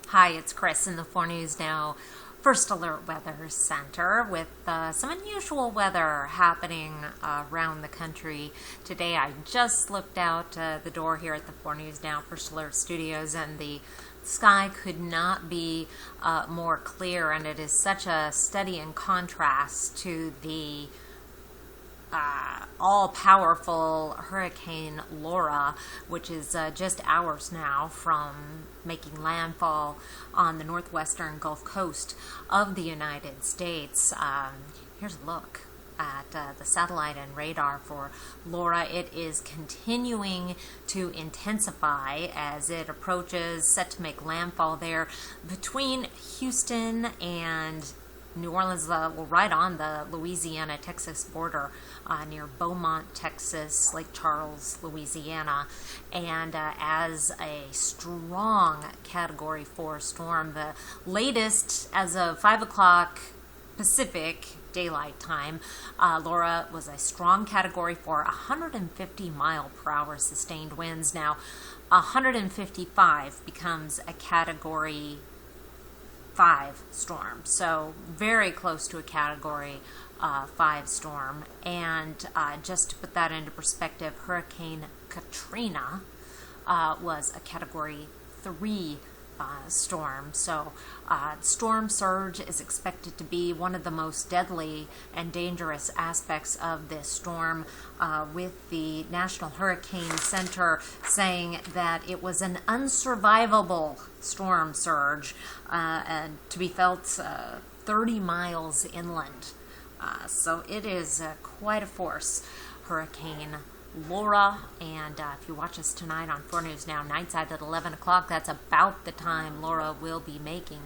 Hi, it's Kris in the 4 News Now First Alert Weather Center with some unusual weather happening around the country today. I just looked out the door here at the 4 News Now First Alert Studios, and the sky could not be more clear, and it is such a steady contrast to the all-powerful Hurricane Laura, which is just hours now from making landfall on the northwestern Gulf Coast of the United States. Here's a look at the satellite and radar for Laura. It is continuing to intensify as it approaches, set to make landfall there between Houston and New Orleans, right on the Louisiana-Texas border, near Beaumont, Texas, Lake Charles, Louisiana. And as a strong Category 4 storm, the latest as of 5 o'clock Pacific Daylight Time, Laura was a strong Category 4, 150 mile per hour sustained winds. Now, 155 becomes a Category 5 storm, so very close to a Category 5 storm. And just to put that into perspective, Hurricane Katrina was a Category 3 storm. So storm surge is expected to be one of the most deadly and dangerous aspects of this storm, with the National Hurricane Center saying that it was an unsurvivable storm surge and to be felt 30 miles inland. So it is quite a force, Hurricane Laura. And if you watch us tonight on 4 News Now Nightside at 11 o'clock, that's about the time Laura will be making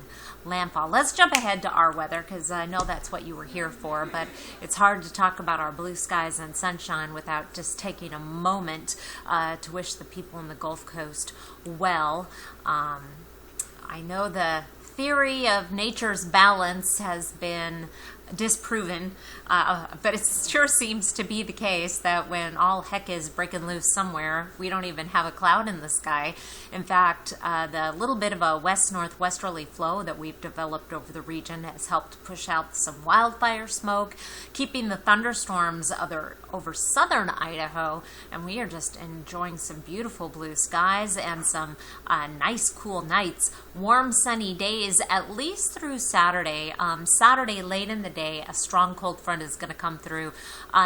landfall. Let's jump ahead to our weather, because I know that's what you were here for, but it's hard to talk about our blue skies and sunshine without just taking a moment to wish the people in the Gulf Coast well. I know the theory of nature's balance has been disproven, but it sure seems to be the case that when all heck is breaking loose somewhere, we don't even have a cloud in the sky. In fact, the little bit of a west-northwesterly flow that we've developed over the region has helped push out some wildfire smoke, keeping the thunderstorms over southern Idaho, and we are just enjoying some beautiful blue skies and some nice cool nights, warm sunny days at least through Saturday. Saturday late in the day, a strong cold front is going to come through.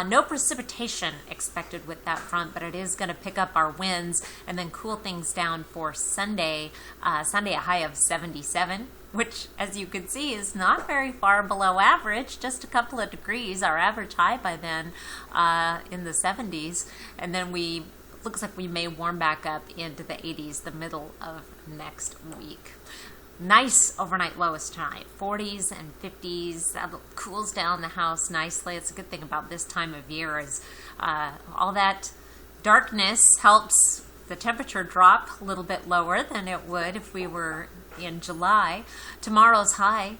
No precipitation expected with that front, but it is going to pick up our winds and then cool things down for Sunday. Sunday, a high of 77, which, as you can see, is not very far below average, just a couple of degrees. Our average high by then in the 70s. And then looks like we may warm back up into the 80s the middle of next week. Nice overnight lows tonight, 40s and 50s. That cools down the house nicely. It's a good thing about this time of year is all that darkness helps the temperature drop a little bit lower than it would if we were in July. Tomorrow's high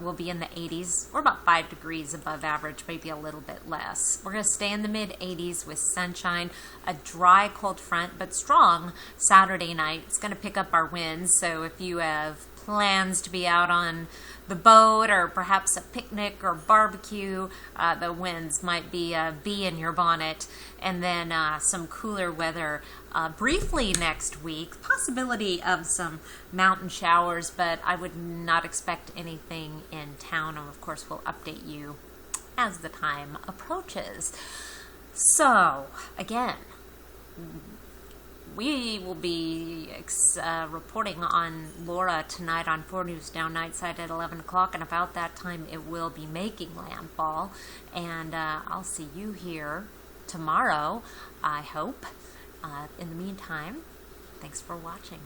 will be in the 80s. We're about 5 degrees above average, maybe a little bit less. We're going to stay in the mid-80s with sunshine, a dry cold front, but strong Saturday night. It's going to pick up our winds, so if you have plans to be out on the boat or perhaps a picnic or barbecue, the winds might be a bee in your bonnet. And then some cooler weather briefly next week, possibility of some mountain showers, but I would not expect anything in town, and of course we'll update you as the time approaches. So again, we will be reporting on Laura tonight on 4 News Now Nightside at 11 o'clock, and about that time it will be making landfall. And I'll see you here tomorrow, I hope. In the meantime, thanks for watching.